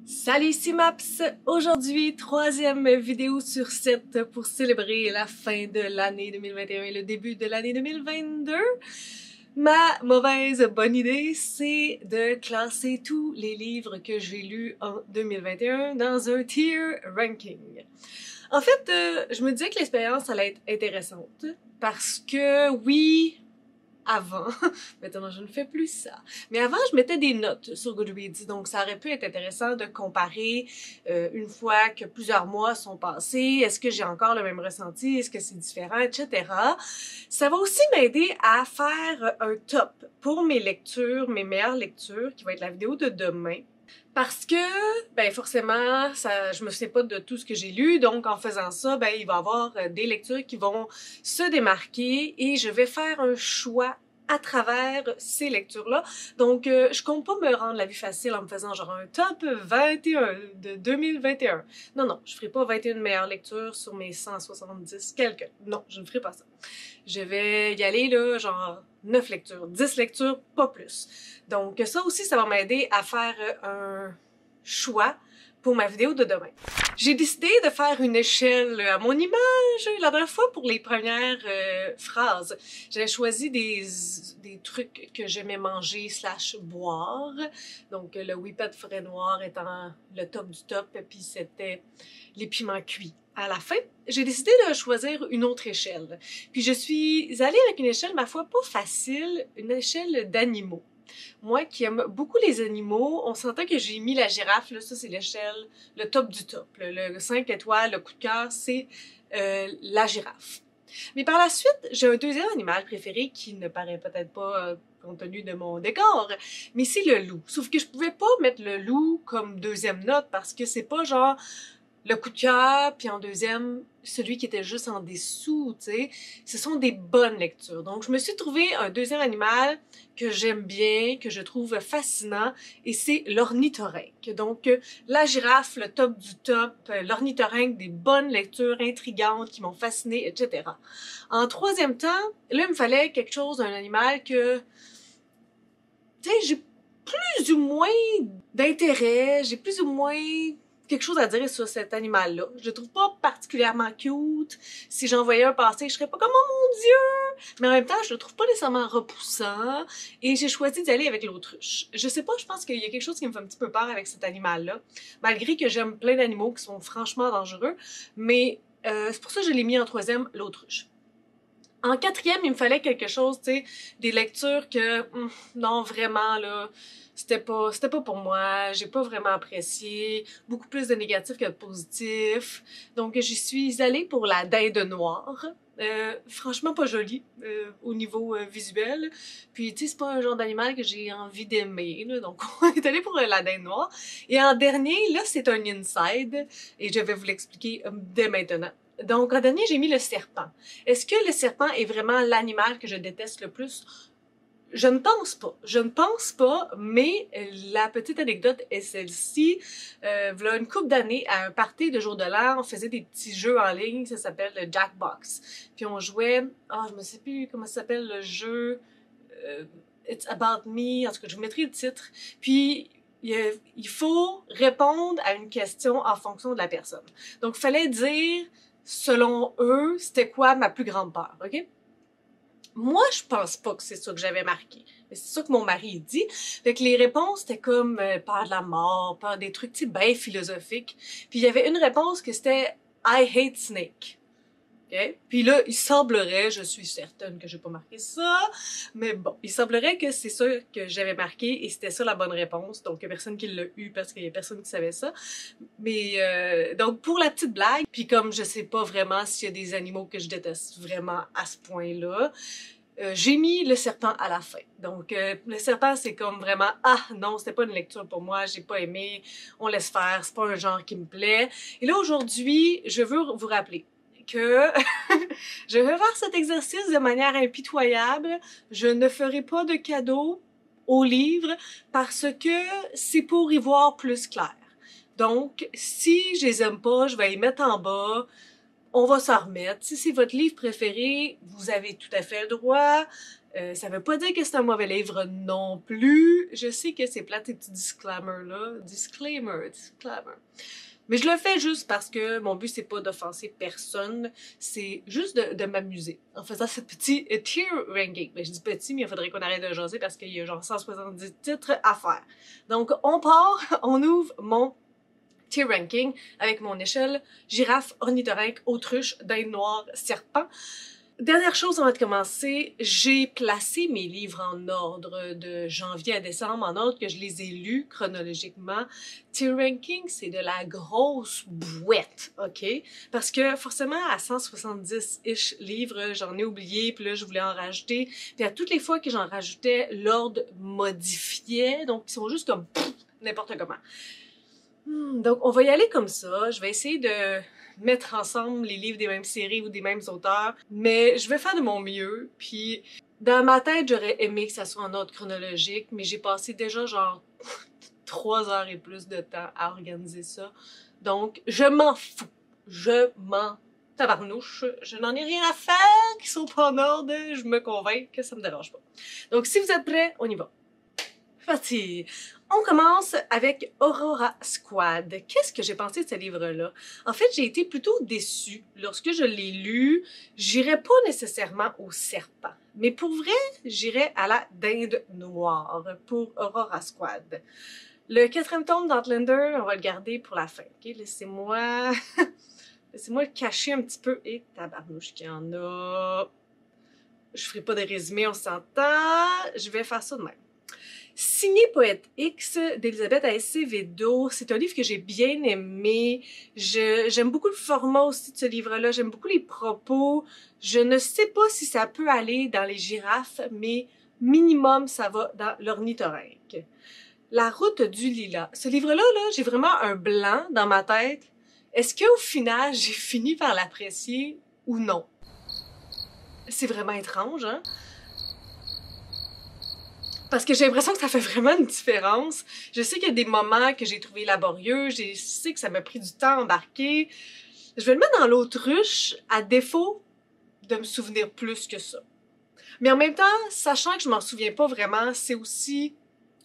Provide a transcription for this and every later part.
Salut ici Maps! Aujourd'hui, troisième vidéo sur 7 pour célébrer la fin de l'année 2021 et le début de l'année 2022. Ma mauvaise bonne idée, c'est de classer tous les livres que j'ai lus en 2021 dans un tier ranking. En fait, je me disais que l'expérience allait être intéressante parce que oui, avant, maintenant je ne fais plus ça, mais avant je mettais des notes sur Goodreads, donc ça aurait pu être intéressant de comparer une fois que plusieurs mois sont passés, est-ce que j'ai encore le même ressenti, est-ce que c'est différent, etc. Ça va aussi m'aider à faire un top pour mes lectures, mes meilleures lectures, qui va être la vidéo de demain. Parce que, ben forcément, je me souviens pas de tout ce que j'ai lu, donc en faisant ça, ben il va y avoir des lectures qui vont se démarquer et je vais faire un choix à travers ces lectures-là. Donc, je compte pas me rendre la vie facile en me faisant genre un top 21 de 2021. Non, non, je ferai pas 21 meilleures lectures sur mes 170 quelques. Non, je ne ferai pas ça. Je vais y aller là, genre 9 lectures, 10 lectures, pas plus. Donc ça aussi, ça va m'aider à faire un choix pour ma vidéo de demain. J'ai décidé de faire une échelle à mon image la dernière fois pour les premières phrases. J'avais choisi des trucs que j'aimais manger / boire. Donc le whippet forêt noire étant le top du top, puis c'était les piments cuits. À la fin, j'ai décidé de choisir une autre échelle. Puis je suis allée avec une échelle, ma foi, pas facile, une échelle d'animaux. Moi qui aime beaucoup les animaux, on s'entend que j'ai mis la girafe, là, ça c'est l'échelle, le top du top. Le 5 étoiles, le coup de cœur, c'est la girafe. Mais par la suite, j'ai un deuxième animal préféré qui ne paraît peut-être pas compte tenu de mon décor, mais c'est le loup. Sauf que je pouvais pas mettre le loup comme deuxième note parce que c'est pas genre le coup de cœur, puis en deuxième, celui qui était juste en dessous, tu sais. Ce sont des bonnes lectures. Donc, je me suis trouvé un deuxième animal que j'aime bien, que je trouve fascinant, et c'est l'ornithorynque. Donc, la girafe, le top du top, l'ornithorynque, des bonnes lectures intrigantes qui m'ont fascinée, etc. En troisième temps, là, il me fallait quelque chose, un animal que, tu sais, j'ai plus ou moins d'intérêt, j'ai plus ou moins quelque chose à dire sur cet animal-là. Je le trouve pas particulièrement cute. Si j'en voyais un passer, je serais pas comme « Oh mon Dieu! » Mais en même temps, je le trouve pas nécessairement repoussant. Et j'ai choisi d'y aller avec l'autruche. Je sais pas, je pense qu'il y a quelque chose qui me fait un petit peu peur avec cet animal-là. Malgré que j'aime plein d'animaux qui sont franchement dangereux. Mais c'est pour ça que je l'ai mis en troisième, l'autruche. En quatrième, il me fallait quelque chose, tu sais, des lectures que, non, vraiment, là, c'était pas pour moi, j'ai pas vraiment apprécié, beaucoup plus de négatifs que de positifs. Donc, j'y suis allée pour la dinde noire. Franchement pas jolie au niveau visuel. Puis, tu sais, c'est pas un genre d'animal que j'ai envie d'aimer, là, donc on est allé pour la dinde noire. Et en dernier, là, c'est un inside, et je vais vous l'expliquer dès maintenant. Donc, en dernier, j'ai mis le serpent. Est-ce que le serpent est vraiment l'animal que je déteste le plus? Je ne pense pas. Je ne pense pas, mais la petite anecdote est celle-ci. Voilà une couple d'années, à un party de jour de l'an, on faisait des petits jeux en ligne, ça s'appelle le Jackbox. Puis on jouait, je me sais plus comment ça s'appelle le jeu, It's About Me, en tout cas, je vous mettrai le titre. Puis, il faut répondre à une question en fonction de la personne. Donc, il fallait dire selon eux, c'était quoi ma plus grande peur, ok? Moi, je pense pas que c'est ça que j'avais marqué. Mais c'est ça que mon mari dit. Fait que les réponses, c'était comme peur de la mort, peur des trucs, tu sais, bien philosophiques. Puis il y avait une réponse que c'était « I hate snake ». Okay? Puis là, il semblerait, je suis certaine que j'ai pas marqué ça, mais bon, il semblerait que c'est ça que j'avais marqué et c'était ça la bonne réponse. Donc, il y a personne qui l'a eu parce qu'il y a personne qui savait ça. Mais donc, pour la petite blague, puis comme je sais pas vraiment s'il y a des animaux que je déteste vraiment à ce point-là, j'ai mis le serpent à la fin. Donc, le serpent, c'est comme vraiment « Ah non, c'était pas une lecture pour moi, j'ai pas aimé, on laisse faire, c'est pas un genre qui me plaît. » Et là, aujourd'hui, je veux vous rappeler que je vais faire cet exercice de manière impitoyable. Je ne ferai pas de cadeau au livre parce que c'est pour y voir plus clair. Donc, si je les aime pas, je vais les mettre en bas. On va s'en remettre. Si c'est votre livre préféré, vous avez tout à fait le droit. Ça veut pas dire que c'est un mauvais livre non plus. Je sais que c'est plate, ces petits disclaimers-là. Disclaimer. Mais je le fais juste parce que mon but, c'est pas d'offenser personne. C'est juste de m'amuser en faisant ce petit tier ranking. Ben, je dis petit, mais il faudrait qu'on arrête de jaser parce qu'il y a genre 170 titres à faire. Donc, on part, on ouvre mon tier ranking avec mon échelle girafe, ornithorynque, autruche, dinde noire, serpent. Dernière chose avant de commencer, j'ai placé mes livres en ordre de janvier à décembre, en ordre que je les ai lus chronologiquement. Tier ranking, c'est de la grosse bouette, ok? Parce que forcément, à 170-ish livres, j'en ai oublié, puis là, je voulais en rajouter. Puis à toutes les fois que j'en rajoutais, l'ordre modifiait, donc ils sont juste comme n'importe comment. Donc, on va y aller comme ça. Je vais essayer de mettre ensemble les livres des mêmes séries ou des mêmes auteurs, mais je vais faire de mon mieux. Puis, dans ma tête, j'aurais aimé que ça soit en ordre chronologique, mais j'ai passé déjà genre 3 heures et plus de temps à organiser ça. Donc, je m'en fous. Je m'en tabarnouche. Je n'en ai rien à faire qu'ils sont pas en ordre. Je me convainc que ça me dérange pas. Donc, si vous êtes prêts, on y va. Parti. On commence avec Aurora Squad. Qu'est-ce que j'ai pensé de ce livre-là? En fait, j'ai été plutôt déçue. Lorsque je l'ai lu, j'irais pas nécessairement au serpent. Mais pour vrai, j'irais à la dinde noire pour Aurora Squad. Le 4e tome d'Outlander, on va le garder pour la fin. Okay? Laissez-moi le cacher un petit peu. Et tabarnouche qu'il y en a. Je ferai pas de résumé, on s'entend. Je vais faire ça de même. Signé Poète X d'Elisabeth Acevedo, c'est un livre que j'ai bien aimé. J'aime beaucoup le format aussi de ce livre-là, j'aime beaucoup les propos. Je ne sais pas si ça peut aller dans les girafes, mais minimum ça va dans l'ornithorynque. La route du lilas. Ce livre-là, j'ai vraiment un blanc dans ma tête. Est-ce qu'au final, j'ai fini par l'apprécier ou non? C'est vraiment étrange, hein? Parce que j'ai l'impression que ça fait vraiment une différence. Je sais qu'il y a des moments que j'ai trouvé laborieux, je sais que ça m'a pris du temps à embarquer. Je vais le mettre dans l'autruche, à défaut de me souvenir plus que ça. Mais en même temps, sachant que je m'en souviens pas vraiment, c'est aussi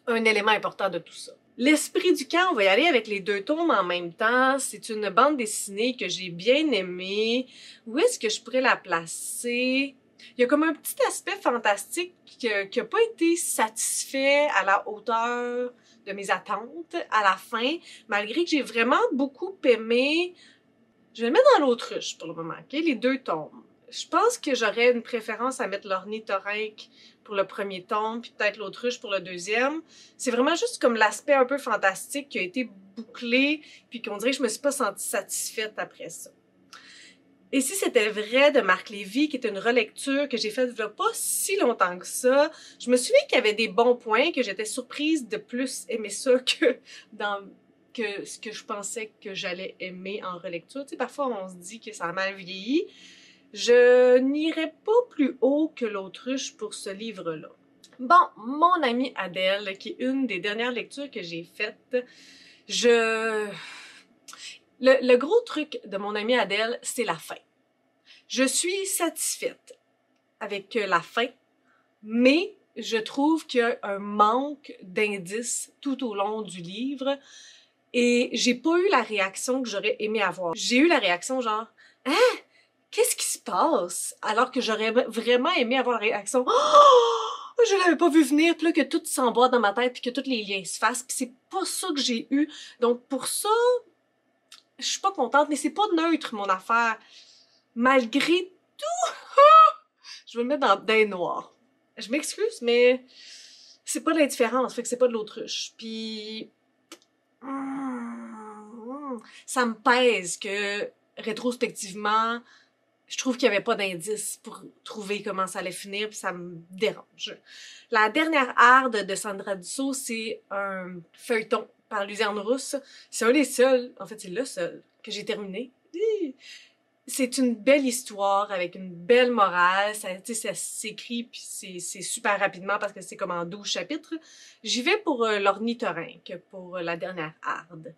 un élément important de tout ça. L'esprit du camp, on va y aller avec les 2 tomes en même temps. C'est une bande dessinée que j'ai bien aimée. Où est-ce que je pourrais la placer? Il y a comme un petit aspect fantastique qui n'a pas été satisfait à la hauteur de mes attentes à la fin, malgré que j'ai vraiment beaucoup aimé. Je vais le mettre dans l'autruche pour le moment, ok? Les 2 tomes. Je pense que j'aurais une préférence à mettre l'ornithorynque pour le 1er tome, puis peut-être l'autruche pour le 2e. C'est vraiment juste comme l'aspect un peu fantastique qui a été bouclé, puis qu'on dirait que je me suis pas sentie satisfaite après ça. Et si c'était vrai de Marc Lévy, qui est une relecture que j'ai faite il y a pas si longtemps que ça, je me souviens qu'il y avait des bons points, que j'étais surprise de plus aimer ça que ce que je pensais que j'allais aimer en relecture. Tu sais, parfois on se dit que ça a mal vieilli. Je n'irai pas plus haut que l'autruche pour ce livre-là. Bon, mon amie Adèle, qui est une des dernières lectures que j'ai faites, le gros truc de mon amie Adèle, c'est la fin. Je suis satisfaite avec la fin, mais je trouve qu'il y a un manque d'indices tout au long du livre et j'ai pas eu la réaction que j'aurais aimé avoir. J'ai eu la réaction genre « Hein? Qu'est-ce qui se passe? » Alors que j'aurais vraiment aimé avoir la réaction « Oh! Je l'avais pas vu venir, puis là que tout s'emboîte dans ma tête, puis que tous les liens se fassent. » Puis c'est pas ça que j'ai eu. Donc pour ça, je suis pas contente, mais c'est pas neutre mon affaire. Malgré tout, je vais me mettre dans les noirs. Je m'excuse, mais c'est pas de l'indifférence, fait que c'est pas de l'autruche. Puis ça me pèse que rétrospectivement, je trouve qu'il y avait pas d'indice pour trouver comment ça allait finir, puis ça me dérange. La dernière harde de Sandra Dussault, c'est un feuilleton par Luzerne Rousse. C'est un des seuls, en fait c'est le seul, que j'ai terminé. C'est une belle histoire avec une belle morale. Ça, ça s'écrit puis c'est super rapidement parce que c'est comme en 12 chapitres. J'y vais pour l'ornithorynque, pour la dernière harde.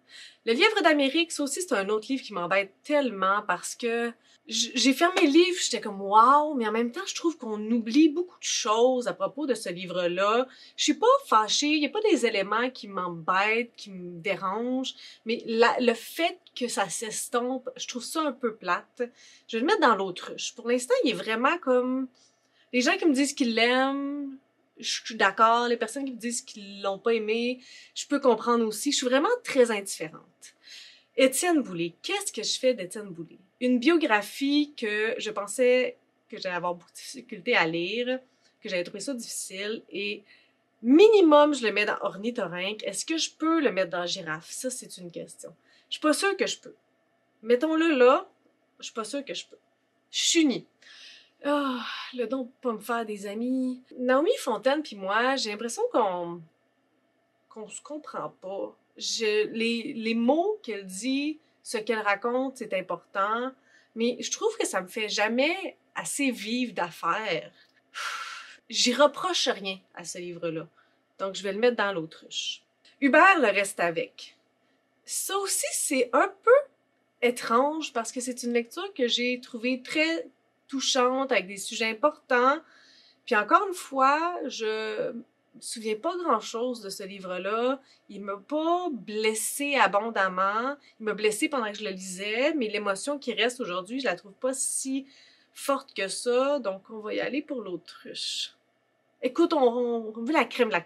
Le Lièvre d'Amérique, ça aussi c'est un autre livre qui m'embête tellement parce que j'ai fermé le livre, j'étais comme wow, mais en même temps je trouve qu'on oublie beaucoup de choses à propos de ce livre-là. Je suis pas fâchée, il y a pas des éléments qui m'embêtent, qui me dérangent, mais le fait que ça s'estompe, je trouve ça un peu plate. Je vais le mettre dans l'autruche. Pour l'instant, il est vraiment comme... Les gens qui me disent qu'ils l'aiment, je suis d'accord. Les personnes qui me disent qu'ils l'ont pas aimé, je peux comprendre aussi. Je suis vraiment très indifférente. Étienne Boulay. Qu'est-ce que je fais d'Étienne Boulay? Une biographie que je pensais que j'allais avoir beaucoup de difficulté à lire, que j'allais trouver ça difficile, et minimum, je le mets dans ornithorynque. Est-ce que je peux le mettre dans girafe? Ça, c'est une question. Je suis pas sûre que je peux. Mettons-le là, je suis pas sûre que je peux. Chuny. Ah, le don de pas me faire des amis. Naomi Fontaine puis moi, j'ai l'impression qu'on se comprend pas. Les mots qu'elle dit, ce qu'elle raconte, c'est important, mais je trouve que ça me fait jamais assez vivre d'affaires. J'y reproche rien à ce livre-là, donc je vais le mettre dans l'autruche. Hubert le reste avec. Ça aussi, c'est un peu étrange parce que c'est une lecture que j'ai trouvée très touchante avec des sujets importants. Puis encore une fois, je me souviens pas grand-chose de ce livre-là. Il m'a pas blessée abondamment. Il m'a blessée pendant que je le lisais, mais l'émotion qui reste aujourd'hui, je la trouve pas si forte que ça. Donc on va y aller pour l'autruche. Écoute, on veut la crème, là.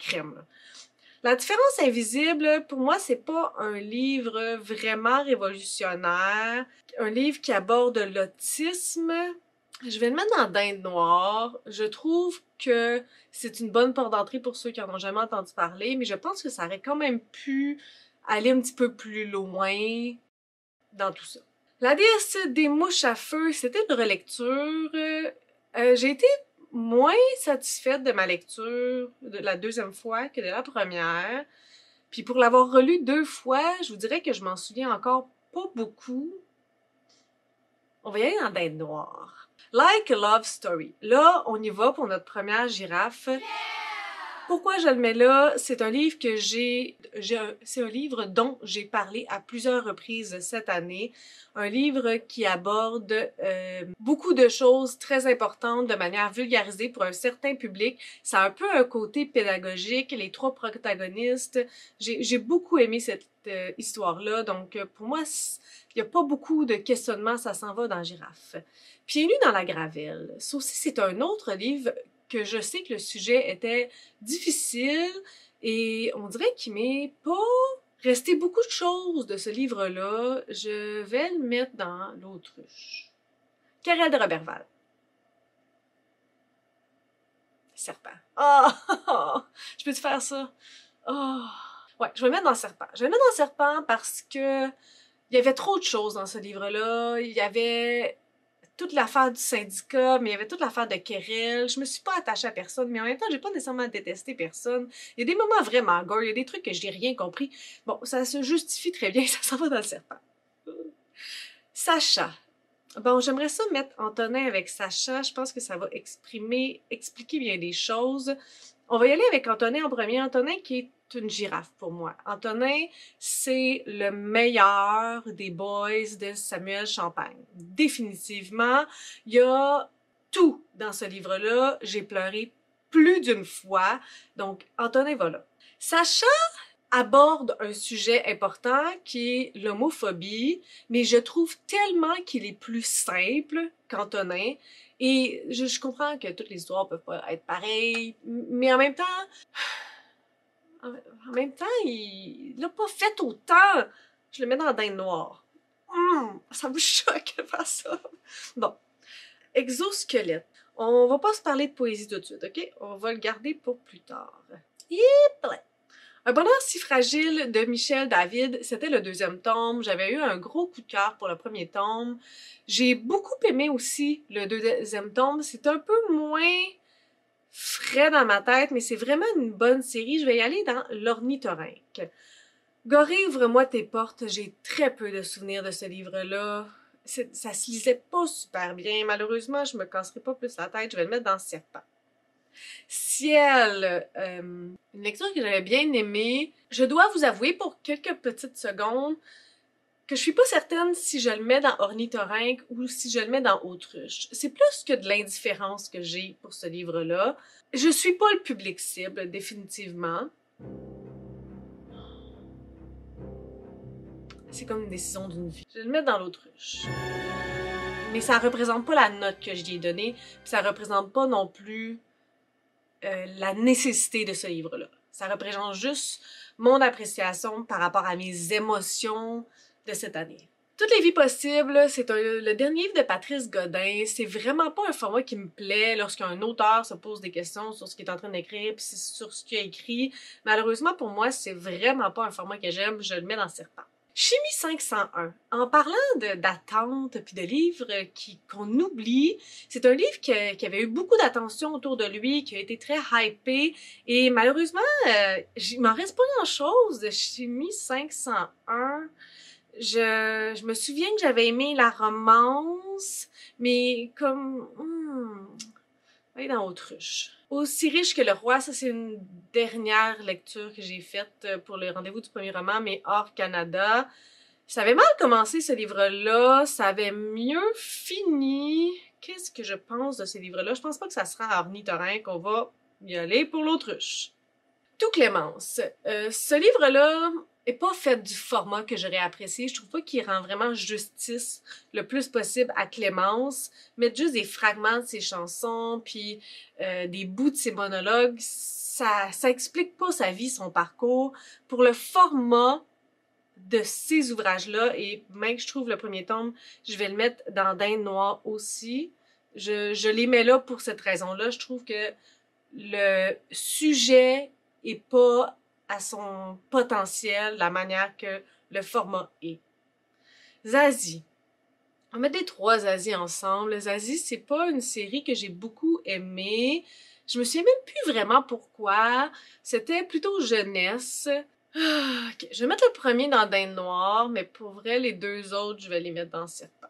La différence invisible, pour moi, c'est pas un livre vraiment révolutionnaire. Un livre qui aborde l'autisme. Je vais le mettre dans Dinde noire. Je trouve que c'est une bonne porte d'entrée pour ceux qui en ont jamais entendu parler, mais je pense que ça aurait quand même pu aller un petit peu plus loin dans tout ça. La déesse des mouches à feu, c'était une relecture. J'ai été moins satisfaite de ma lecture de la deuxième fois que de la première. Puis pour l'avoir relu 2 fois, je vous dirais que je m'en souviens encore pas beaucoup. On va y aller dans Dinde noire. Like a Love Story. Là, on y va pour notre première girafe. Pourquoi je le mets là? C'est un livre que c'est un livre dont j'ai parlé à plusieurs reprises cette année. Un livre qui aborde beaucoup de choses très importantes de manière vulgarisée pour un certain public. Ça a un peu un côté pédagogique. Les 3 protagonistes, j'ai beaucoup aimé cette histoire-là. Donc, pour moi, il n'y a pas beaucoup de questionnements. Ça s'en va dans Girafe. Pieds nus dans la gravelle. Ça aussi, c'est un autre livre que je sais que le sujet était difficile et on dirait qu'il m'est pas resté beaucoup de choses de ce livre-là. Je vais le mettre dans l'autruche. Querelle de Roberval. Serpent. Oh! Je peux-tu faire ça? Oh! Ouais, je vais le mettre dans Serpent. Je vais le mettre dans Serpent parce que il y avait trop de choses dans ce livre-là. Il y avait toute l'affaire du syndicat, mais il y avait toute l'affaire de querelle. Je me suis pas attachée à personne, mais en même temps, j'ai pas nécessairement détesté personne. Il y a des moments vraiment gore, il y a des trucs que j'ai rien compris. Bon, ça se justifie très bien, ça s'en va dans le serpent. Sacha. Bon, j'aimerais ça mettre Antonin avec Sacha. Je pense que ça va expliquer bien des choses. On va y aller avec Antonin en premier. Antonin qui est une girafe pour moi. Antonin, c'est le meilleur des boys de Samuel Champagne. Définitivement. Il y a tout dans ce livre-là. J'ai pleuré plus d'une fois. Donc, Antonin va là. Sacha aborde un sujet important qui est l'homophobie, mais je trouve tellement qu'il est plus simple qu'Antonin. Et je comprends que toutes les histoires peuvent pas être pareilles, mais en même temps, il l'a pas fait autant. Je le mets dans la Dinde noire. Ça me choque de faire ça. Bon. Exosquelette. On va pas se parler de poésie tout de suite, ok? On va le garder pour plus tard. Yip! Un bonheur si fragile de Michel David, c'était le 2e tome. J'avais eu un gros coup de cœur pour le 1er tome. J'ai beaucoup aimé aussi le 2e tome. C'est un peu moins frais dans ma tête, mais c'est vraiment une bonne série. Je vais y aller dans l'ornithorynque. Gorée, ouvre-moi tes portes. J'ai très peu de souvenirs de ce livre-là. ça se lisait pas super bien. Malheureusement, je me casserai pas plus la tête, je vais le mettre dans Serpent. Ciel, une lecture que j'avais bien aimée. Je dois vous avouer pour quelques petites secondes que je suis pas certaine si je le mets dans Ornithorynque ou si je le mets dans Autruche. C'est plus que de l'indifférence que j'ai pour ce livre-là. Je suis pas le public cible, définitivement. C'est comme une décision d'une vie. Je vais le mettre dans l'Autruche. Mais ça représente pas la note que je lui ai donnée, puis ça représente pas non plus la nécessité de ce livre-là. Ça représente juste mon appréciation par rapport à mes émotions de cette année. Toutes les vies possibles, c'est le dernier livre de Patrice Godin. C'est vraiment pas un format qui me plaît lorsqu'un auteur se pose des questions sur ce qu'il est en train d'écrire puis sur ce qu'il a écrit. Malheureusement pour moi, c'est vraiment pas un format que j'aime. Je le mets dans Serpent. Chimie 501. En parlant d'attente puis de livres qu'on oublie, c'est un livre qui avait eu beaucoup d'attention autour de lui, qui a été très hypé, et malheureusement, il m'en reste pas grand-chose de Chimie 501. Je me souviens que j'avais aimé la romance, mais comme... aller dans Autruche. Aussi riche que le roi, ça c'est une dernière lecture que j'ai faite pour le rendez-vous du premier roman, mais hors Canada. Ça avait mal commencé ce livre-là, ça avait mieux fini. Qu'est-ce que je pense de ces livres-là? Je pense pas que ça sera à Ornithorynque qu'on va y aller pour l'Autruche. Tout Clémence. Ce livre-là est pas fait du format que j'aurais apprécié. Je trouve pas qu'il rend vraiment justice le plus possible à Clémence. Mettre juste des fragments de ses chansons, puis des bouts de ses monologues, ça explique pas sa vie, son parcours. Pour le format de ces ouvrages-là, et même que je trouve le premier tome, je vais le mettre dans Dinde Noire aussi. Je les mets là pour cette raison-là. Je trouve que le sujet est pas à son potentiel, la manière que le format est. Zazie. On va mettre les trois Zazie ensemble. Zazie, c'est pas une série que j'ai beaucoup aimée. Je me souviens même plus vraiment pourquoi. C'était plutôt jeunesse. Okay. Je vais mettre le premier dans Dinde Noire, mais pour vrai, les deux autres, je vais les mettre dans Serpent.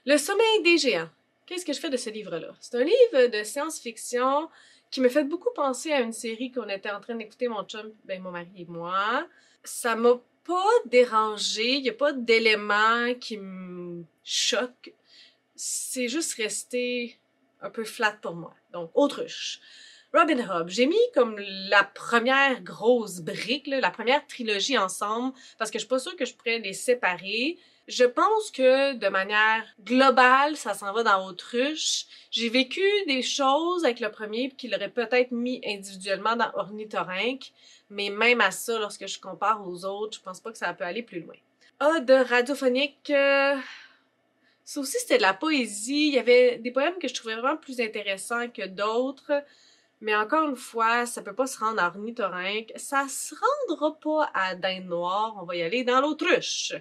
Le sommeil des géants. Qu'est-ce que je fais de ce livre-là? C'est un livre de science-fiction qui me fait beaucoup penser à une série qu'on était en train d'écouter, mon chum, mon mari et moi. Ça m'a pas dérangé, il n'y a pas d'éléments qui me choquent. C'est juste resté un peu flat pour moi. Donc, Autruche. Robin Hood. J'ai mis comme la première grosse brique, là, la première trilogie ensemble, parce que je suis pas sûre que je pourrais les séparer. Je pense que de manière globale, ça s'en va dans Autruche. J'ai vécu des choses avec le premier qu'il aurait peut-être mis individuellement dans Ornithorynque, mais même à ça, lorsque je compare aux autres, je pense pas que ça peut aller plus loin. De radiophonique, ça aussi c'était de la poésie. Il y avait des poèmes que je trouvais vraiment plus intéressants que d'autres, mais encore une fois, ça peut pas se rendre à Ornithorynque. Ça se rendra pas à Dinde Noire, on va y aller dans l'Autruche.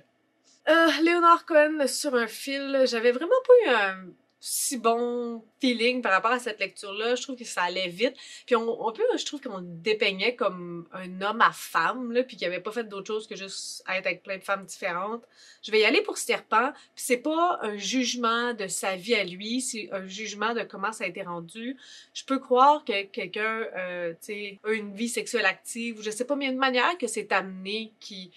Léonard Cohen sur un fil, j'avais vraiment pas eu un si bon feeling par rapport à cette lecture-là. Je trouve que ça allait vite. Puis je trouve qu'on dépeignait comme un homme à femme, là, puis qu'il avait pas fait d'autre chose que juste être avec plein de femmes différentes. Je vais y aller pour Serpent, puis c'est pas un jugement de sa vie à lui, c'est un jugement de comment ça a été rendu. Je peux croire que quelqu'un, tu sais, a une vie sexuelle active, ou je sais pas, mais il y a une manière que c'est amené qui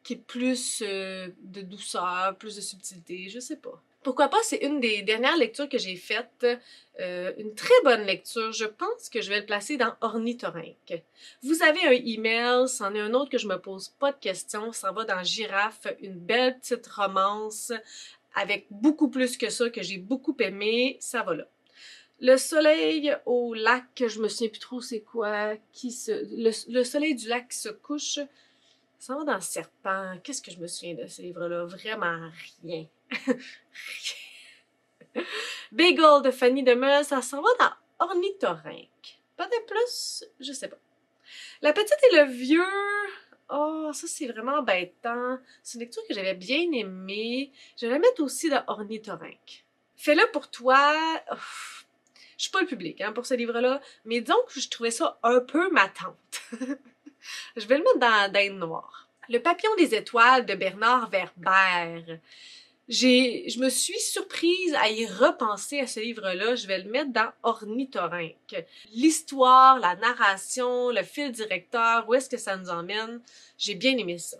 est plus de douceur, plus de subtilité, je sais pas. Pourquoi pas, c'est une des dernières lectures que j'ai faites, une très bonne lecture. Je pense que je vais le placer dans Ornithorynque. Vous avez un email, c'en est un autre que je me pose pas de questions, ça va dans Girafe, une belle petite romance avec beaucoup plus que ça, que j'ai beaucoup aimé, ça va là. Le soleil au lac, je me souviens plus trop c'est quoi, le soleil du lac qui se couche, ça va dans Serpent. Qu'est-ce que je me souviens de ce livre-là? Vraiment rien. Rien. Bagel de Fanny Demeuse, ça s'en va dans Ornithorynque. Peut-être plus, je sais pas. La petite et le vieux, oh, ça c'est vraiment embêtant. C'est une lecture que j'avais bien aimée. Je vais la mettre aussi dans Ornithorynque. Fais-le pour toi. Je suis pas le public hein, pour ce livre-là, mais disons que je trouvais ça un peu ma tante. Je vais le mettre dans Dinde Noire. Le papillon des étoiles de Bernard Werber. Je me suis surprise à y repenser à ce livre-là. Je vais le mettre dans Ornithorynque. L'histoire, la narration, le fil directeur, où est-ce que ça nous emmène, j'ai bien aimé ça.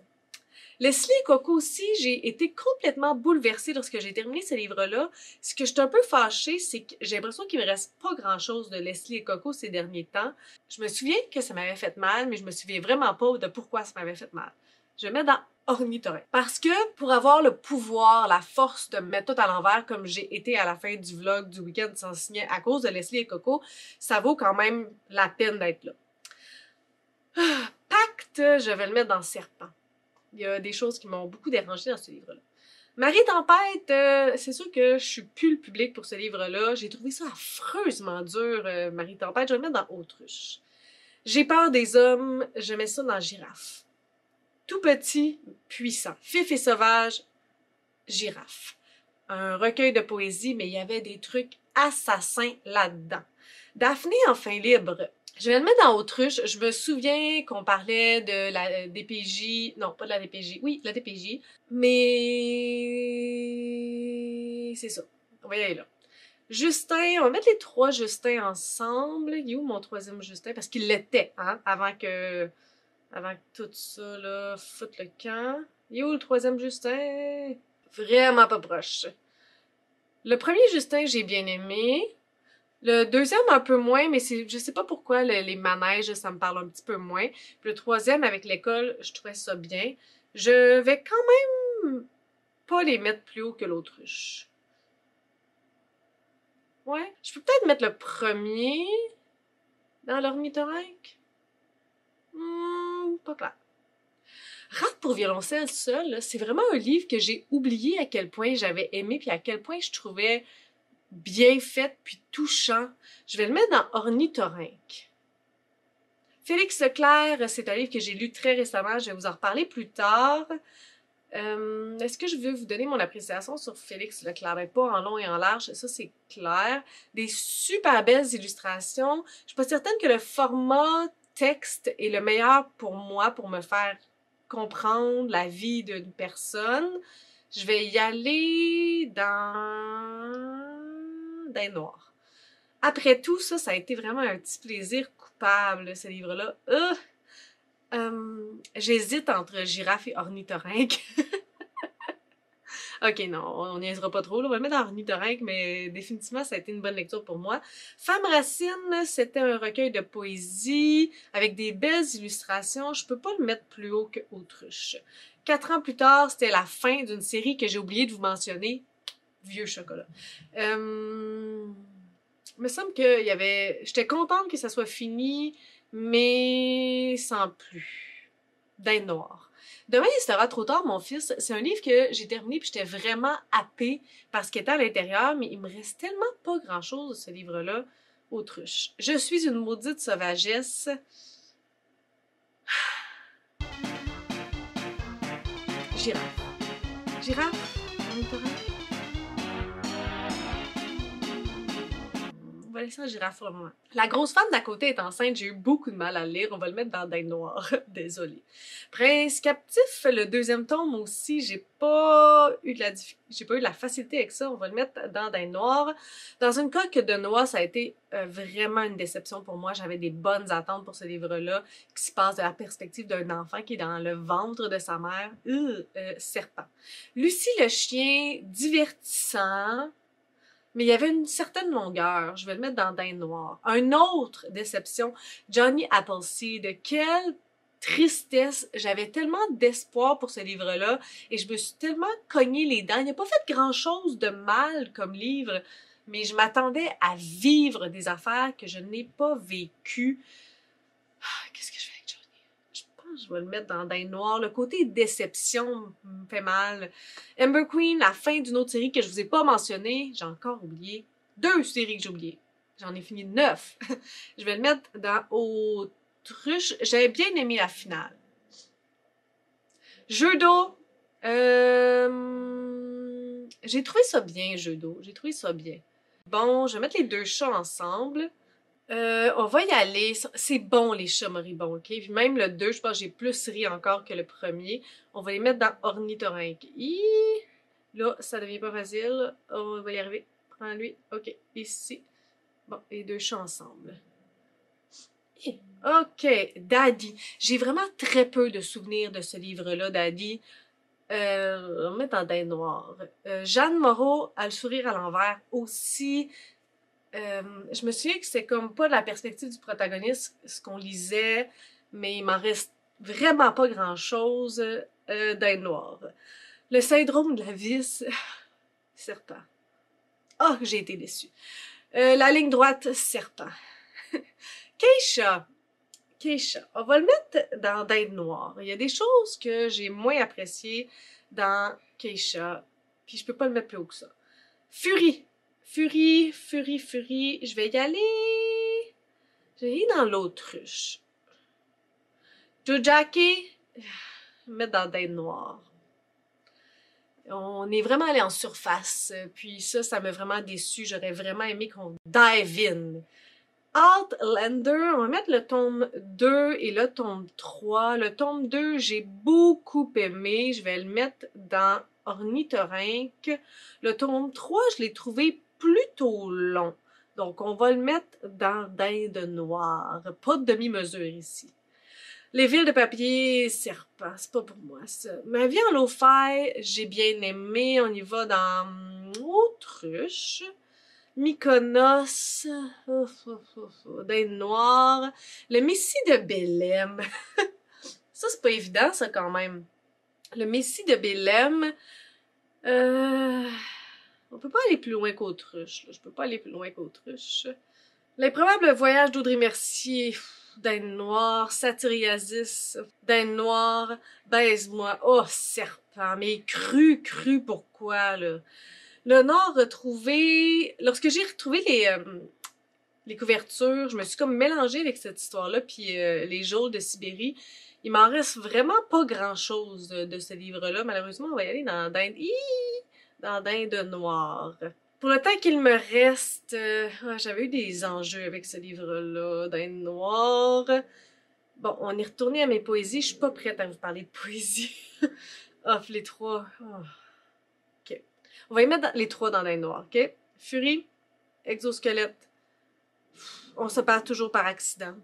Leslie et Coco aussi, j'ai été complètement bouleversée lorsque j'ai terminé ce livre-là. Ce que je suis un peu fâchée, c'est que j'ai l'impression qu'il me reste pas grand-chose de Leslie et Coco ces derniers temps. Je me souviens que ça m'avait fait mal, mais je me souviens vraiment pas de pourquoi ça m'avait fait mal. Je vais mettre dans Ornithorynque. Parce que pour avoir le pouvoir, la force de me mettre tout à l'envers comme j'ai été à la fin du vlog du week-end sans signer à cause de Leslie et Coco, ça vaut quand même la peine d'être là. Pacte, je vais le mettre dans Serpent. Il y a des choses qui m'ont beaucoup dérangé dans ce livre-là. Marie Tempête, c'est sûr que je suis plus le public pour ce livre-là. J'ai trouvé ça affreusement dur, Marie Tempête. Je vais le mettre dans Autruche. J'ai peur des hommes, je mets ça dans Girafe. Tout petit, puissant. Fif et sauvage, Girafe. Un recueil de poésie, mais il y avait des trucs assassins là-dedans. Daphné enfin libre. Je vais le mettre dans Autruche. Je me souviens qu'on parlait de la DPJ. Non, pas de la DPJ. Oui, de la DPJ. Mais c'est ça. On va y aller là. Justin, on va mettre les trois Justins ensemble. Il est où mon troisième Justin? Parce qu'il l'était, hein, avant que tout ça, là, foute le camp. Il est où le troisième Justin? Vraiment pas proche. Le premier Justin, j'ai bien aimé. Le deuxième, un peu moins, mais je sais pas pourquoi les manèges, ça me parle un petit peu moins. Puis le troisième, avec l'école, je trouvais ça bien. Je vais quand même pas les mettre plus haut que l'autruche. Ouais. Je peux peut-être mettre le premier dans l'ornithorynque. Pas clair. Rate pour violoncelle seul, c'est vraiment un livre que j'ai oublié à quel point j'avais aimé puis à quel point je trouvais bien fait puis touchant. Je vais le mettre dans Ornithorynque. Félix Leclerc, c'est un livre que j'ai lu très récemment. Je vais vous en reparler plus tard. Est-ce que je veux vous donner mon appréciation sur Félix Leclerc? Ben, pas en long et en large, ça c'est clair. Des super belles illustrations. Je suis pas certaine que le format texte est le meilleur pour moi pour me faire comprendre la vie d'une personne. Je vais y aller dans Dinde noire. Après tout, ça a été vraiment un petit plaisir coupable, ce livre-là. J'hésite entre Girafe et Ornithorynque. Ok, non, on niaisera pas trop, là. On va le mettre dans Ornithorynque, mais définitivement, ça a été une bonne lecture pour moi. Femme Racine, c'était un recueil de poésie avec des belles illustrations. Je peux pas le mettre plus haut que Autruche. 4 ans plus tard, c'était la fin d'une série que j'ai oublié de vous mentionner. Vieux chocolat. Il me semble qu'il y avait... J'étais contente que ça soit fini, mais sans plus. Dinde noire. Demain, il sera trop tard, mon fils. C'est un livre que j'ai terminé puis j'étais vraiment happée parce qu'il était à l'intérieur, mais il me reste tellement pas grand-chose de ce livre-là. Autruche. Je suis une maudite sauvagesse. Girafe. Girafe? On va laisser un girafe pour le moment. La grosse femme d'à côté est enceinte, j'ai eu beaucoup de mal à le lire, on va le mettre dans Dinde noire. Désolée. Prince captif, le deuxième tome aussi, j'ai pas eu de la facilité avec ça, on va le mettre dans Dinde noire. Dans une coque de noix, ça a été vraiment une déception pour moi, j'avais des bonnes attentes pour ce livre-là, qui se passe de la perspective d'un enfant qui est dans le ventre de sa mère. Serpent. Lucie le chien, divertissant, mais il y avait une certaine longueur. Je vais le mettre dans Dinde noire. Un autre déception, Johnny Appleseed. Quelle tristesse. J'avais tellement d'espoir pour ce livre-là et je me suis tellement cogné les dents. Il n'a pas fait grand-chose de mal comme livre, mais je m'attendais à vivre des affaires que je n'ai pas vécues. Qu'est-ce que je fais avec Johnny? Je pense que je vais le mettre dans Dinde noire. Le côté déception me fait mal. Ember Queen, la fin d'une autre série que je vous ai pas mentionnée, j'ai encore oublié. 2 séries que j'ai oubliées. J'en ai fini 9. Je vais le mettre dans Autruche. J'avais bien aimé la finale. Jeu d'eau. J'ai trouvé ça bien, Jeu d'eau. J'ai trouvé ça bien. Bon, je vais mettre les 2 chats ensemble. On va y aller. C'est bon, les chats moribonds, ok? Puis même le 2, je pense que j'ai plus ri encore que le premier. On va les mettre dans Ornithorynque. Là, ça devient pas facile. Oh, on va y arriver. Prends-lui. OK, ici. Bon, les deux chats ensemble. OK, Daddy. J'ai vraiment très peu de souvenirs de ce livre-là, Daddy. On va mettre en dinde noire. Jeanne Moreau a le sourire à l'envers aussi. Je me souviens que c'est comme pas la perspective du protagoniste, ce qu'on lisait, mais il m'en reste vraiment pas grand-chose dinde noire. Le syndrome de la vis, serpent. Ah, j'ai été déçue. La ligne droite, serpent. Keisha. Keisha. On va le mettre dans dinde noire. Il y a des choses que j'ai moins appréciées dans Keisha, puis je peux pas le mettre plus haut que ça. Fury. Fury, Fury, Fury. Je vais y aller. Je vais y aller dans l'autruche. Jojaki, mettre dans dinde noire. On est vraiment allé en surface, puis ça m'a vraiment déçu. J'aurais vraiment aimé qu'on dive in. Outlander, on va mettre le tome 2 et le tome 3. Le tome 2, j'ai beaucoup aimé. Je vais le mettre dans Ornithorynque. Le tome 3, je l'ai trouvé plutôt long. Donc, on va le mettre dans Dinde noire. Pas de demi-mesure ici. Les villes de papier, serpent, c'est pas pour moi ça. Ma vie en lo-fi, j'ai bien aimé. On y va dans Autruche. Mykonos, Dinde noire, le Messie de Bélem. Ça, c'est pas évident, ça, quand même. Le Messie de Bélem, on peut pas aller plus loin qu'Autruche. Je peux pas aller plus loin qu'Autruche. L'improbable voyage d'Audrey Mercier, Dinde noire, Satyriasis, Dinde noire, baise-moi, oh, serpent, mais cru, pourquoi, là? Le Nord retrouvé... Lorsque j'ai retrouvé les couvertures, je me suis comme mélangée avec cette histoire-là, puis les geôles de Sibérie. Il m'en reste vraiment pas grand-chose de ce livre-là. Malheureusement, on va y aller dans Dinde... dans Dinde noire. Pour le temps qu'il me reste, j'avais eu des enjeux avec ce livre-là, Dinde noire. Bon, on est retourné à mes poésies. Je suis pas prête à vous parler de poésie. Off les trois. Oh. OK. On va y mettre les trois dans Dinde noire, OK? Fury, exosquelette. On se perd toujours par accident.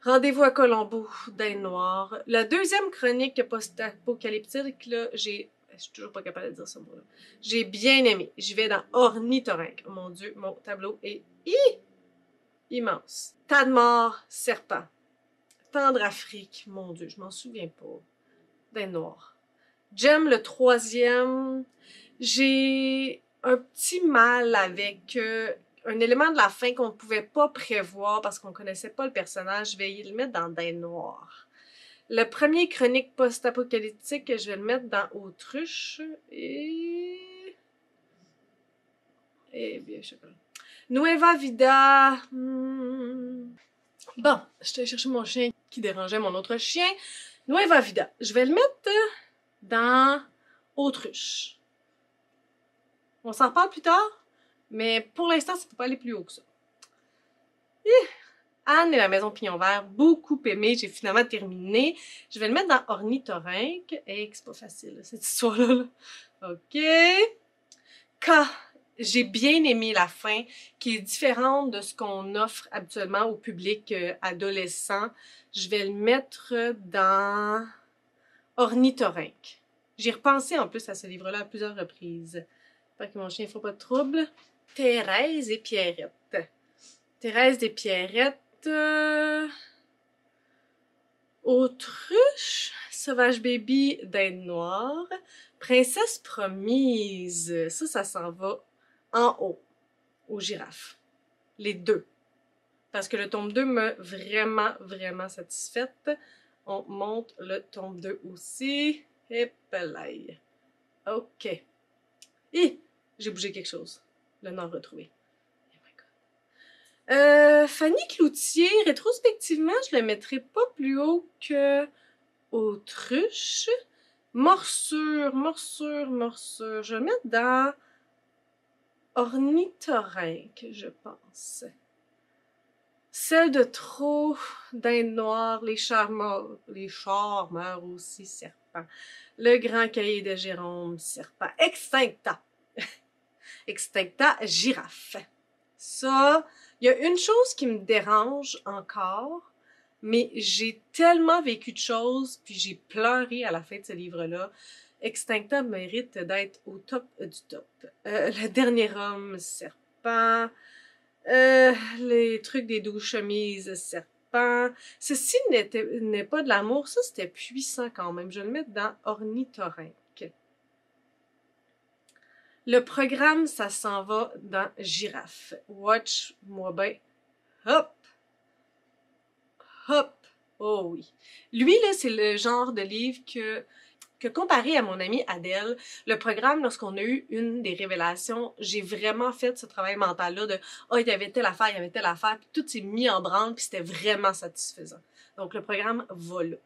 Rendez-vous à Colombo, Dinde noire. La deuxième chronique post-apocalyptique, là, je suis toujours pas capable de dire ce mot-là. J'ai bien aimé. Je vais dans Ornithorynque. Oh mon Dieu, mon tableau est immense. Tas de morts, serpent. Tendre Afrique, mon Dieu, je m'en souviens pas. Dinde noire. J'aime le troisième. J'ai un petit mal avec un élément de la fin qu'on ne pouvait pas prévoir parce qu'on connaissait pas le personnage. Je vais le mettre dans Dinde noire. Le premier chronique post-apocalyptique, je vais le mettre dans Autruche. Et bien, je sais pas. Nueva Vida. Bon, je t'ai cherché mon chien qui dérangeait mon autre chien. Nueva Vida. Je vais le mettre dans Autruche. On s'en reparle plus tard, mais pour l'instant, ça ne peut pas aller plus haut que ça. Anne et la maison Pignon Vert, beaucoup aimé. J'ai finalement terminé. Je vais le mettre dans Ornithorynque. Et c'est pas facile, cette histoire-là. OK. K. J'ai bien aimé la fin, qui est différente de ce qu'on offre habituellement au public adolescent. Je vais le mettre dans Ornithorynque. J'ai repensé en plus à ce livre-là à plusieurs reprises. J'espère que mon chien ne fera pas de trouble. Thérèse et Pierrette. Thérèse et Pierrette. Autruche. Sauvage Baby, Dinde noire. Princesse promise. Ça s'en va en haut, aux girafes. Les deux. Parce que le tome 2 m'a vraiment satisfaite. On monte le tome 2 aussi. Et pelaille. OK. Et j'ai bougé quelque chose. Le Nord retrouvé. Fanny Cloutier, rétrospectivement, je le mettrai pas plus haut que Autruche. Morsure. Je vais le mettre dans Ornithorynque, je pense. Celle de trop, Dinde noire, les chars meurent aussi, serpent. serpent. Le grand cahier de Jérôme serpent. Extincta. Extincta girafe. Ça, il y a une chose qui me dérange encore, mais j'ai tellement vécu de choses, puis j'ai pleuré à la fin de ce livre-là. Extincta mérite d'être au top du top. Le dernier homme serpent. Les trucs des 12 chemises serpent. Ceci n'est pas de l'amour, ça c'était puissant quand même. Je vais le mettre dans ornithorynque. Le programme, ça s'en va dans girafe. Watch-moi bien. Hop! Hop! Oh oui. Lui, là, c'est le genre de livre que comparé à mon amie Adèle, le programme, lorsqu'on a eu une des révélations, j'ai vraiment fait ce travail mental-là de « Ah, il y avait telle affaire, puis tout s'est mis en branle, puis c'était vraiment satisfaisant. » Donc, le programme va là.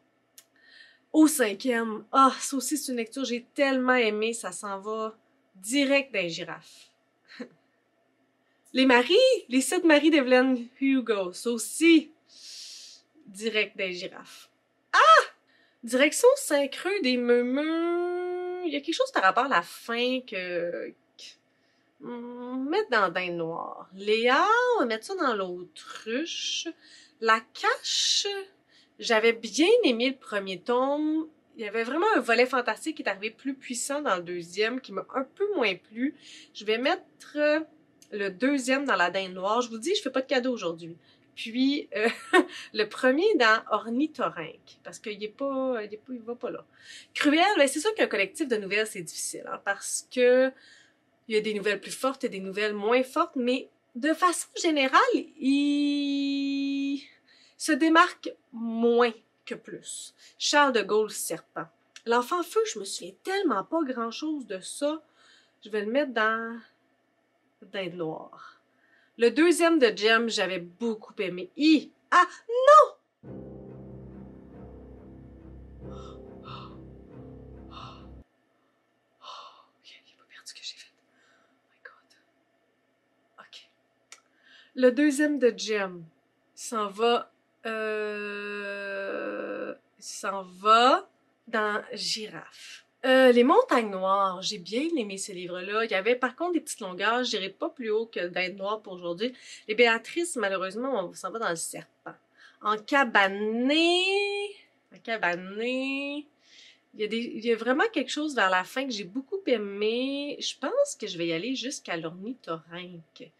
Au 5e, ça aussi, c'est une lecture que j'ai tellement aimée, ça s'en va direct dans les girafes. Les maris, les 7 maris d'Evelyn Hugo, ça aussi, direct dans les girafes. Direction Saint-Creux des Meumeux. Il y a quelque chose par rapport à la fin que mettre dans le Dinde noire. Léa, on va mettre ça dans l'autruche. La cache, j'avais bien aimé le premier tome. Il y avait vraiment un volet fantastique qui est arrivé plus puissant dans le deuxième, qui m'a un peu moins plu. Je vais mettre le deuxième dans la Dinde noire. Je vous dis, je fais pas de cadeau aujourd'hui. Puis, le premier dans Ornithorynque, parce qu'il il va pas là. Cruel, ben c'est sûr qu'un collectif de nouvelles, c'est difficile, hein, parce que il y a des nouvelles plus fortes et des nouvelles moins fortes, mais de façon générale, il se démarque moins que plus. Charles de Gaulle, serpent. L'enfant feu, je me souviens tellement pas grand-chose de ça. Je vais le mettre dans Dinde noire. Le deuxième de Jem, j'avais beaucoup aimé. Ah, non! J'ai pas perdu ce que j'ai fait. Oh my God. OK. Le deuxième de Jem s'en va dans Girafe. Les montagnes noires, j'ai bien aimé ce livre-là. Il y avait par contre des petites longueurs, je dirais pas plus haut que Dinde noire pour aujourd'hui. Les Béatrices, malheureusement, on s'en va dans le serpent. En cabané, il y a vraiment quelque chose vers la fin que j'ai beaucoup aimé. Je pense que je vais y aller jusqu'à l'ornithorynque.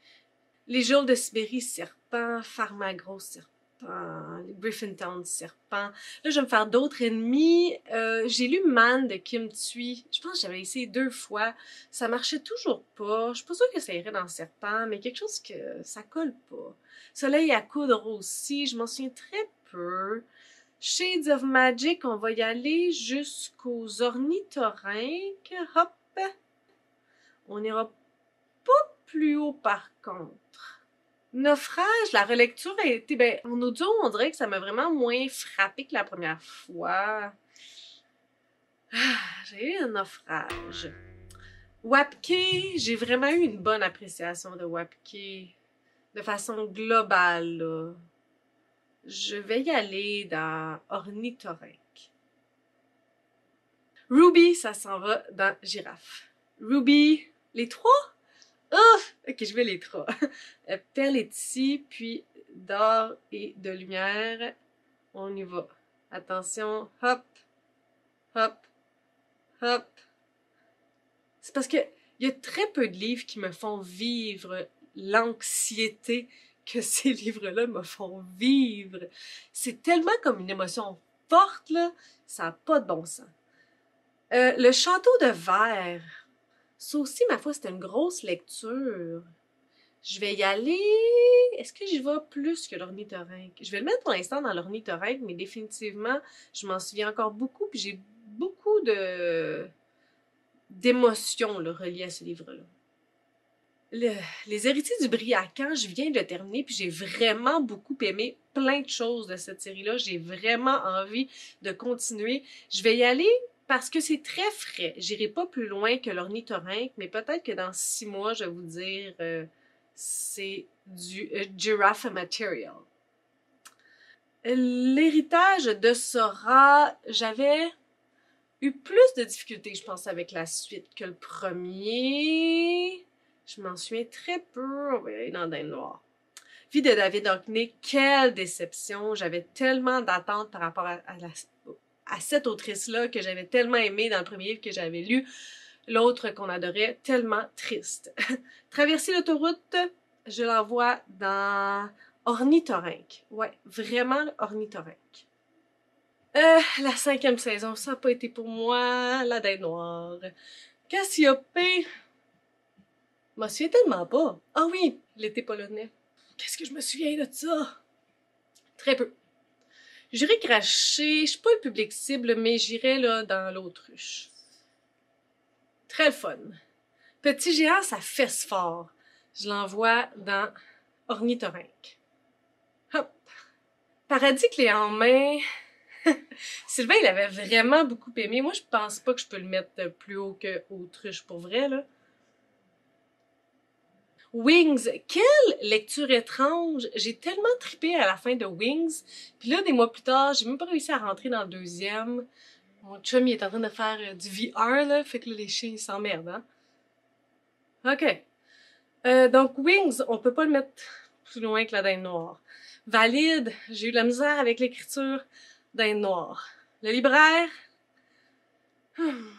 Les jours de Sibérie, serpent, Pharmagros, serpent. Griffintown, serpent. Là, je vais me faire d'autres ennemis. J'ai lu Man de Kim Thuy. Je pense que j'avais essayé 2 fois. Ça marchait toujours pas. Je suis pas sûre que ça irait dans le serpent, mais quelque chose que ça colle pas. Soleil à coudre aussi, je m'en souviens très peu. Shades of Magic, on va y aller jusqu'aux ornithorynques. Hop! On ira pas plus haut par contre. Naufrage, la relecture a été, en audio, on dirait que ça m'a vraiment moins frappé que la première fois. J'ai eu un naufrage. Wapke, j'ai vraiment eu une bonne appréciation de Wapke. De façon globale, là. Je vais y aller dans Ornithorynque. Ruby, ça s'en va dans Girafe. Ruby, les 3? Oh! Ok, je vais les 3. Perle est ici, puis d'or et de lumière. On y va. Attention, hop, hop, hop. C'est parce que il y a très peu de livres qui me font vivre l'anxiété que ces livres-là me font vivre. C'est tellement comme une émotion forte, là, ça n'a pas de bon sens. Le château de verre. Ça aussi, ma foi, c'était une grosse lecture. Je vais y aller... Est-ce que j'y vais plus que l'ornithorynque? Je vais le mettre pour l'instant dans l'ornithorynque, mais définitivement, je m'en souviens encore beaucoup, puis j'ai beaucoup d'émotions reliées à ce livre-là. Les héritiers du Briacan, je viens de le terminer, puis j'ai vraiment beaucoup aimé plein de choses de cette série-là. J'ai vraiment envie de continuer. Je vais y aller parce que c'est très frais. J'irai pas plus loin que l'ornithorynque, mais peut-être que dans 6 mois, je vais vous dire c'est du giraffe material. L'héritage de Sora, j'avais eu plus de difficultés, je pense, avec la suite que le premier. Je m'en souviens très peu. On va y aller dans Dinde Noire. Vie de David Hockney, quelle déception! J'avais tellement d'attentes par rapport à cette autrice-là que j'avais tellement aimé dans le premier livre que j'avais lu. L'autre qu'on adorait, tellement triste. Traverser l'autoroute, je l'envoie dans Ornithorynque. Ouais, vraiment Ornithorynque. La 5e saison, ça n'a pas été pour moi. La Dinde Noire. Cassiopée. Je m'en souviens tellement pas. Ah oui, l'été polonais. Qu'est-ce que je me souviens de ça? Très peu. J'irais cracher, je suis pas le public cible, mais j'irais là dans l'autruche. Très le fun. Petit géant, ça fesse fort. Je l'envoie dans Ornithorynque. Hop. Paradis clé en main. Sylvain, il avait vraiment beaucoup aimé. Moi, je pense pas que je peux le mettre plus haut que Autruche pour vrai, là. Wings, quelle lecture étrange! J'ai tellement trippé à la fin de Wings. Puis là, des mois plus tard, j'ai même pas réussi à rentrer dans le deuxième. Mon chum, il est en train de faire du VR, là. Fait que là, les chiens, ils s'emmerdent, hein? OK. Donc, Wings, on peut pas le mettre plus loin que la Dinde Noire. Valide, j'ai eu de la misère avec l'écriture. Dinde Noire. Le libraire,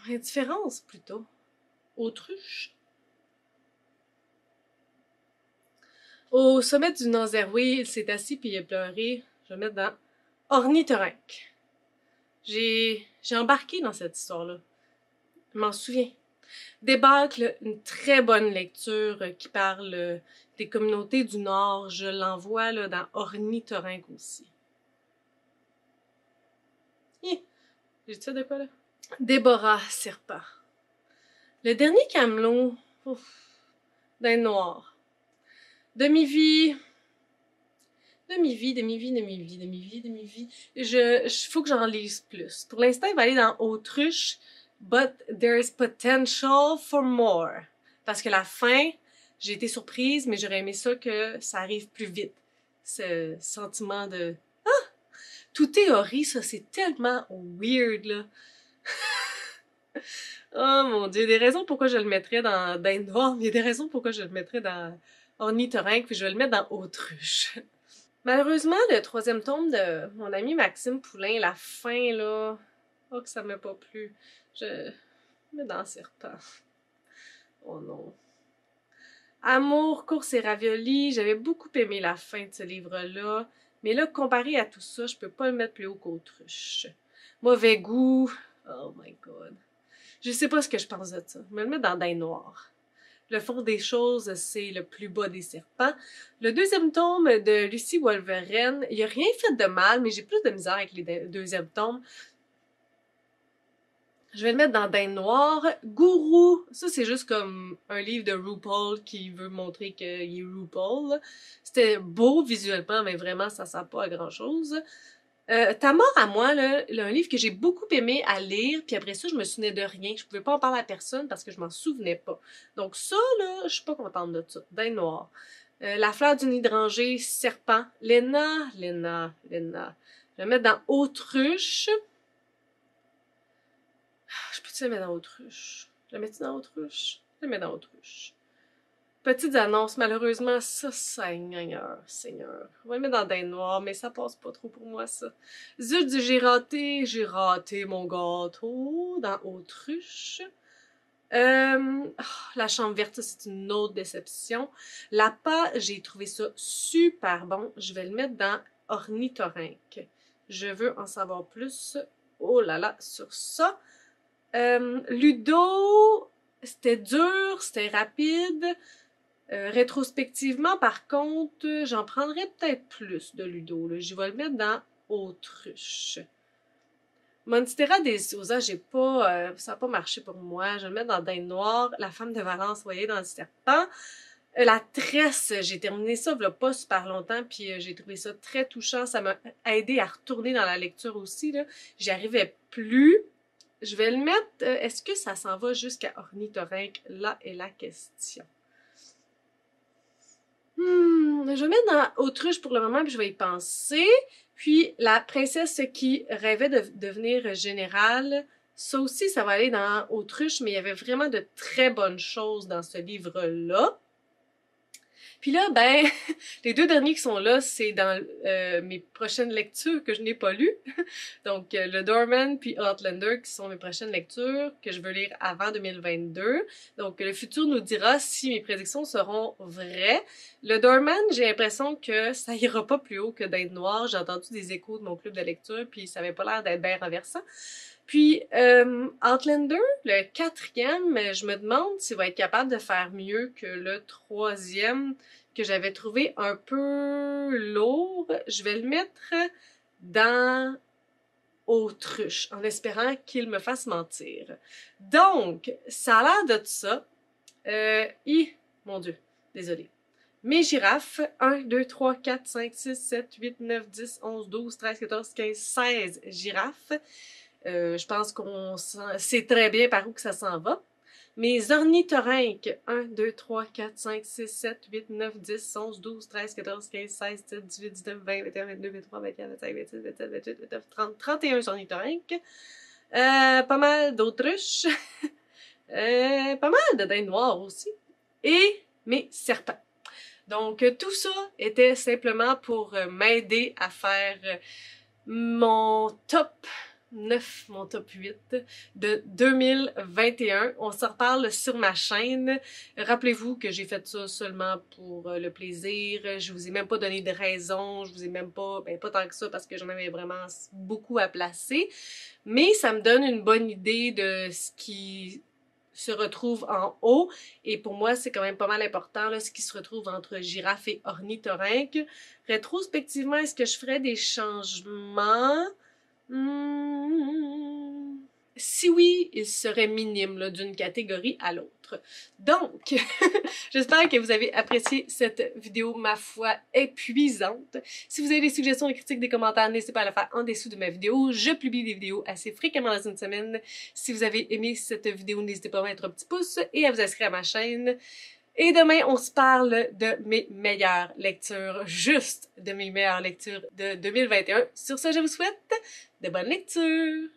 indifférence plutôt. Autruche. Au sommet du Nanzerway, il s'est assis puis il a pleuré. Je vais mettre dans Ornithorynque. J'ai embarqué dans cette histoire-là. Je m'en souviens. Débâcle, une très bonne lecture qui parle des communautés du Nord. Je l'envoie là, dans Ornithorynque aussi. J'ai dit ça de quoi, là? Déborah, serpent. Le dernier camelot, Dinde Noire. Demi-vie. Faut que j'en lise plus. Pour l'instant, il va aller dans Autruche, but there's potential for more. Parce que la fin, j'ai été surprise, mais j'aurais aimé ça que ça arrive plus vite. Ce sentiment de toute théorie, ça, c'est tellement weird, là. Oh mon Dieu, il y a des raisons pourquoi je le mettrais dans Dinde Noire, mais il y a des raisons pourquoi je le mettrais dans Ornithorynque, puis je vais le mettre dans Autruche. Malheureusement, le 3e tome de mon ami Maxime Poulain, la fin, là, oh que ça m'a pas plu. Je mets dans Serpent. Oh non. Amour, course et ravioli, j'avais beaucoup aimé la fin de ce livre-là, mais là, comparé à tout ça, je peux pas le mettre plus haut qu'Autruche. Mauvais goût, oh my god. Je sais pas ce que je pense de ça. Je vais le mettre dans Dinde Noire. Le fond des choses, c'est le plus bas des serpents. Le 2e tome de Lucie Wolverine, il n'y a rien fait de mal, mais j'ai plus de misère avec les 2e tomes. Je vais le mettre dans Dinde Noire. Gourou, ça c'est juste comme un livre de RuPaul qui veut montrer qu'il est RuPaul. C'était beau visuellement, mais vraiment ça sert pas à grand chose. Ta mort à moi, là, un livre que j'ai beaucoup aimé à lire, puis après ça, je me souvenais de rien. Je pouvais pas en parler à personne parce que je m'en souvenais pas. Donc ça, là, je suis pas contente de ça. Dinde Noire. La fleur du hydrangée, serpent. Léna. Je vais mettre dans Autruche. Je peux-tu la mettre dans Autruche? Je la mets-tu dans Autruche? Je la mets dans Autruche. Petites annonces, malheureusement, ça, Seigneur. On va le mettre dans Dinde Noire, mais ça passe pas trop pour moi, ça. Zut, j'ai raté mon gâteau dans Autruche. La chambre verte, c'est une autre déception. L'appât, j'ai trouvé ça super bon. Je vais le mettre dans Ornithorynque. Je veux en savoir plus. Oh là là, sur ça. Ludo, c'était dur, c'était rapide. Rétrospectivement, par contre, j'en prendrais peut-être plus de Ludo. Là. Je vais le mettre dans Autruche. Monstera des Sousa, ça n'a pas marché pour moi. Je vais le mettre dans Dinde Noire. La femme de Valence, vous voyez, dans le serpent. La tresse, j'ai terminé ça il y a pas super longtemps, puis j'ai trouvé ça très touchant. Ça m'a aidé à retourner dans la lecture aussi. J'y arrivais plus. Je vais le mettre... Est-ce que ça s'en va jusqu'à Ornithorynque? Là est la question. Je vais mettre dans Autruche pour le moment, puis je vais y penser. Puis, la princesse qui rêvait de devenir générale, Ça aussi, ça va aller dans Autruche, mais il y avait vraiment de très bonnes choses dans ce livre-là. Puis là, ben, les deux derniers qui sont là, c'est dans mes prochaines lectures que je n'ai pas lues. Donc, Le Doorman puis Outlander, qui sont mes prochaines lectures que je veux lire avant 2022. Donc, le futur nous dira si mes prédictions seront vraies. Le Doorman, j'ai l'impression que ça ira pas plus haut que d'être noir. J'ai entendu des échos de mon club de lecture, puis ça avait pas l'air d'être bien renversant. Puis, Outlander, le quatrième, je me demande s'il va être capable de faire mieux que le troisième, que j'avais trouvé un peu lourd. Je vais le mettre dans Autruche, en espérant qu'il me fasse mentir. Donc, ça a l'air de ça. Mon Dieu, désolé. Mes girafes, 1, 2, 3, 4, 5, 6, 7, 8, 9, 10, 11, 12, 13, 14, 15, 16 girafes. Je pense qu'on sait très bien par où que ça s'en va. Mes ornithorynques, 1, 2, 3, 4, 5, 6, 7, 8, 9, 10, 11, 12, 13, 14, 15, 16, 17, 18, 19, 20, 21, 22, 23, 24, 25, 26, 27, 28, 29, 30, 31 ornithorynques. Pas mal d'autruches. Pas mal de daims noirs aussi. Et mes serpents. Donc, tout ça était simplement pour m'aider à faire mon top 9, mon top 8 de 2021. On s'en reparle sur ma chaîne. Rappelez-vous que j'ai fait ça seulement pour le plaisir. Je vous ai même pas donné de raison. Je vous ai même pas, ben pas tant que ça parce que j'en avais vraiment beaucoup à placer. Mais ça me donne une bonne idée de ce qui se retrouve en haut. Et pour moi, c'est quand même pas mal important, là, ce qui se retrouve entre girafe et ornithorynque. Rétrospectivement, est-ce que je ferais des changements? Si oui, il serait minime d'une catégorie à l'autre. Donc, j'espère que vous avez apprécié cette vidéo, ma foi, épuisante. Si vous avez des suggestions, des critiques, des commentaires, n'hésitez pas à le faire en dessous de ma vidéo. Je publie des vidéos assez fréquemment dans une semaine. Si vous avez aimé cette vidéo, n'hésitez pas à mettre un petit pouce et à vous inscrire à ma chaîne. Et demain, on se parle de mes meilleures lectures, juste de mes meilleures lectures de 2021. Sur ce, je vous souhaite de bonnes lectures!